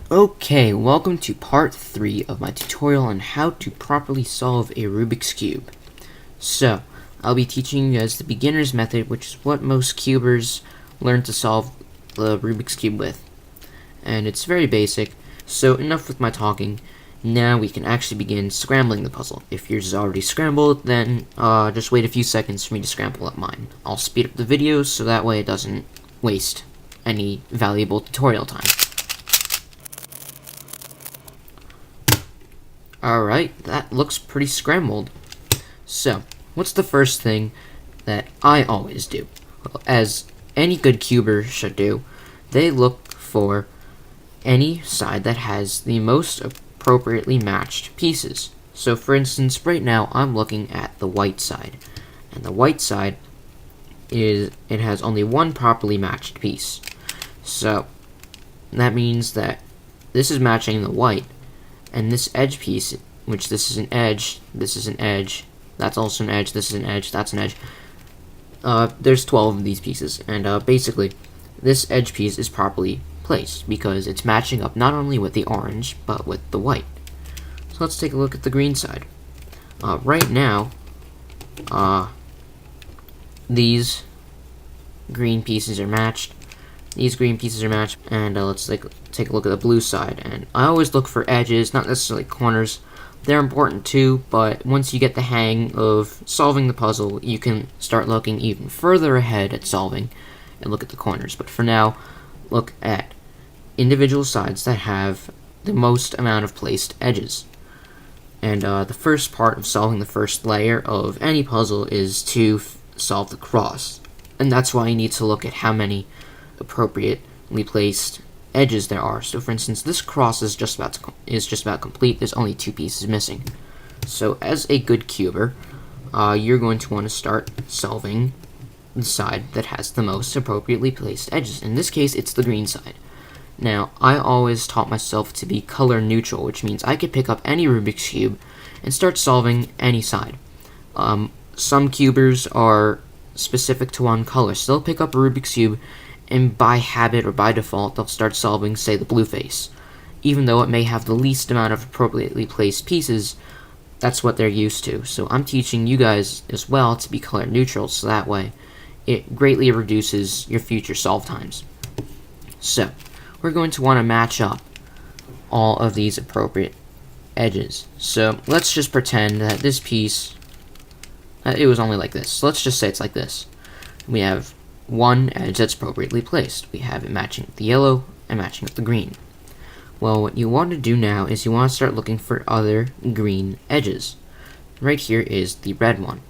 Okay, welcome to part 3 of my tutorial on how to properly solve a Rubik's Cube. So, I'll be teaching you guys the beginner's method, which is what most cubers learn to solve the Rubik's Cube with. And it's very basic, so enough with my talking. Now we can actually begin scrambling the puzzle. If yours is already scrambled, then just wait a few seconds for me to scramble up mine. I'll speed up the videos so that way it doesn't waste any valuable tutorial time. Alright, that looks pretty scrambled. So, what's the first thing that I always do? Well, as any good cuber should do, they look for any side that has the most appropriately matched pieces. So for instance, right now I'm looking at the white side. And the white side it has only one properly matched piece. So that means that this is matching the white. And this edge piece, which this is an edge, that's also an edge, this is an edge, that's an edge. There's 12 of these pieces, and basically, this edge piece is properly placed because it's matching up not only with the orange, but with the white. So let's take a look at the green side. Right now, these green pieces are matched. These green pieces are matched, and let's take a look at the blue side. And I always look for edges, not necessarily corners. They're important too, but once you get the hang of solving the puzzle, you can start looking even further ahead at solving and look at the corners. But for now, look at individual sides that have the most amount of placed edges. And the first part of solving the first layer of any puzzle is to solve the cross. And that's why you need to look at how many appropriately placed edges there are. So for instance, this cross is just about complete. There's only 2 pieces missing. So as a good cuber, you're going to want to start solving the side that has the most appropriately placed edges. In this case, it's the green side. Now, I always taught myself to be color neutral, which means I could pick up any Rubik's Cube and start solving any side. Some cubers are specific to one color, so they'll pick up a Rubik's Cube and by habit or by default, they'll start solving, say, the blue face. Even though it may have the least amount of appropriately placed pieces, that's what they're used to. So I'm teaching you guys as well to be color neutral, so that way it greatly reduces your future solve times. So, we're going to want to match up all of these appropriate edges. So, let's just pretend that this piece, it was only like this. So let's just say it's like this. We have one edge that's appropriately placed. We have it matching with the yellow and matching with the green. Well, what you want to do now is you want to start looking for other green edges. Right here is the red one.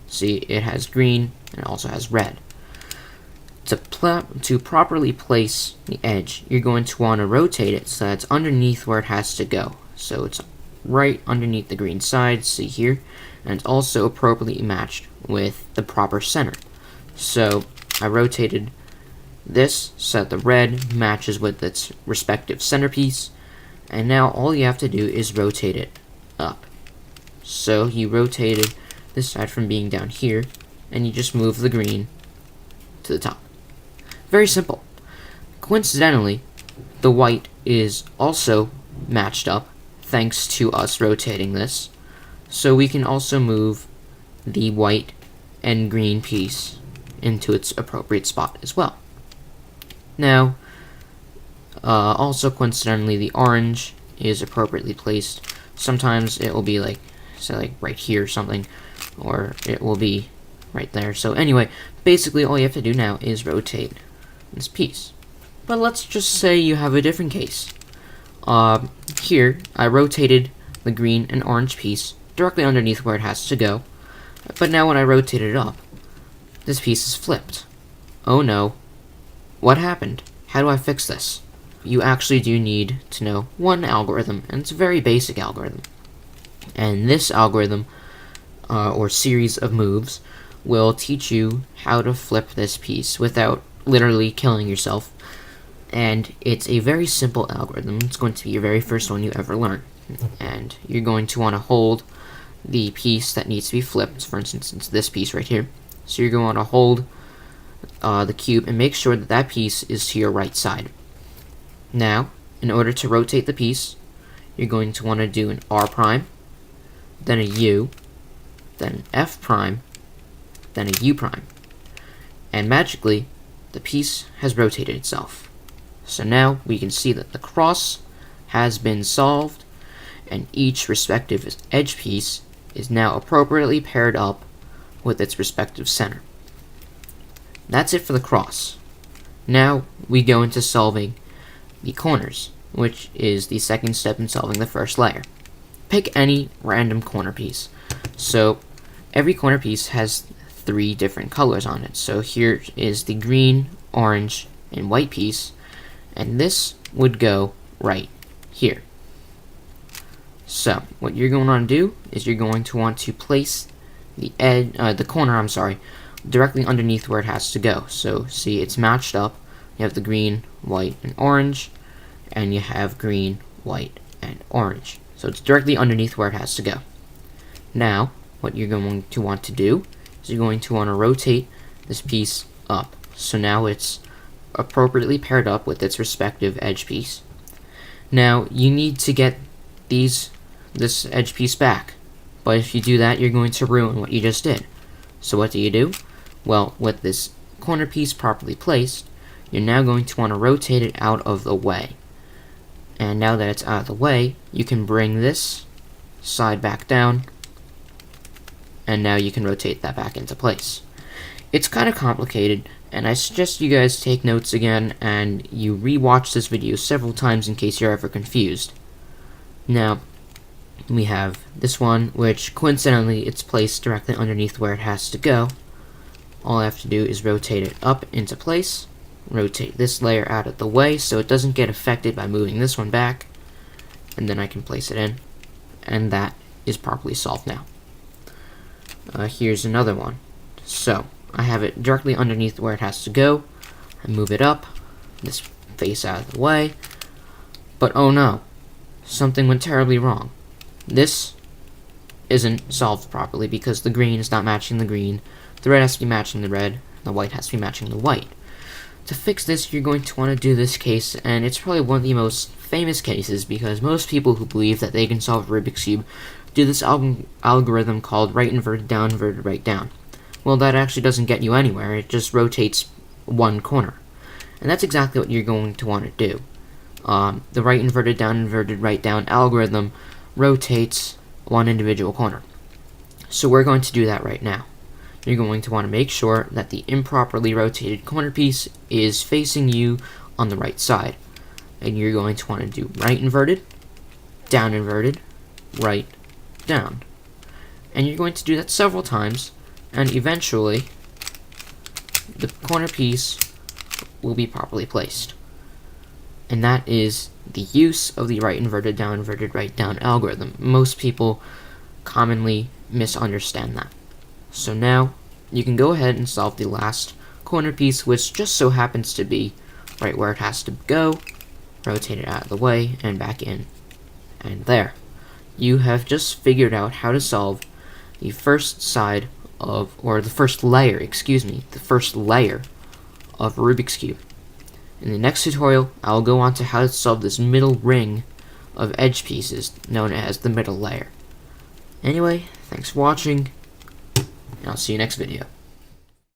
See, it has green and it also has red. To properly place the edge, you're going to want to rotate it so that it's underneath where it has to go. So it's right underneath the green side, see here, and it's also appropriately matched with the proper center. So I rotated this so that the red matches with its respective centerpiece, and now all you have to do is rotate it up. So you rotated this side from being down here, and you just move the green to the top. Very simple. Coincidentally, the white is also matched up thanks to us rotating this, so we can also move the white and green piece into its appropriate spot as well. Now, also coincidentally, the orange is appropriately placed. Sometimes it will be like, say, like right here or something, or it will be right there. So anyway, basically all you have to do now is rotate this piece. But let's just say you have a different case. Here, I rotated the green and orange piece directly underneath where it has to go, but now when I rotate it up, this piece is flipped. Oh no. What happened? How do I fix this? You actually do need to know one algorithm, and it's a very basic algorithm. And this algorithm, or series of moves, will teach you how to flip this piece without literally killing yourself. And it's a very simple algorithm. It's going to be your very first one you ever learn. And you're going to want to hold the piece that needs to be flipped. For instance, it's this piece right here. So you're going to hold the cube and make sure that that piece is to your right side. Now, in order to rotate the piece, you're going to want to do an R prime, then a U, then an F prime, then a U prime. And magically, the piece has rotated itself. So now we can see that the cross has been solved, and each respective edge piece is now appropriately paired up with its respective center. That's it for the cross. Now we go into solving the corners, which is the second step in solving the first layer. Pick any random corner piece. So every corner piece has 3 different colors on it. So here is the green, orange, and white piece, and this would go right here. So what you're going to want to do is you're going to want to place the corner, directly underneath where it has to go. So see, it's matched up. You have the green, white, and orange, and you have green, white, and orange. So it's directly underneath where it has to go. Now, what you're going to want to do is you're going to want to rotate this piece up. So now it's appropriately paired up with its respective edge piece. Now, you need to get this edge piece back, but if you do that, you're going to ruin what you just did. So what do? Well, with this corner piece properly placed, you're now going to want to rotate it out of the way. And now that it's out of the way, you can bring this side back down, and now you can rotate that back into place. It's kind of complicated, and I suggest you guys take notes again and you rewatch this video several times in case you're ever confused. Now, we have this one, which coincidentally it's placed directly underneath where it has to go. All I have to do is rotate it up into place, rotate this layer out of the way so it doesn't get affected by moving this one back, and then I can place it in, and that is properly solved now. Here's another one. So I have it directly underneath where it has to go. I move it up, this face out of the way, but oh no, something went terribly wrong. This isn't solved properly because the green is not matching the green, the red has to be matching the red, the white has to be matching the white. To fix this, you're going to want to do this case, and it's probably one of the most famous cases because most people who believe that they can solve Rubik's Cube do this algorithm called right inverted down, inverted right down. Well, that actually doesn't get you anywhere, it just rotates one corner. And that's exactly what you're going to want to do. The right inverted right down algorithm rotates one individual corner. So we're going to do that right now. You're going to want to make sure that the improperly rotated corner piece is facing you on the right side. And you're going to want to do right inverted, right, down. And you're going to do that several times, and eventually the corner piece will be properly placed. And that is the use of the right inverted right down algorithm. Most people commonly misunderstand that. So now you can go ahead and solve the last corner piece, which just so happens to be right where it has to go. Rotate it out of the way and back in. And there. You have just figured out how to solve the first side of, or the first layer of Rubik's Cube. In the next tutorial, I'll go on to how to solve this middle ring of edge pieces known as the middle layer. Anyway, thanks for watching, and I'll see you next video.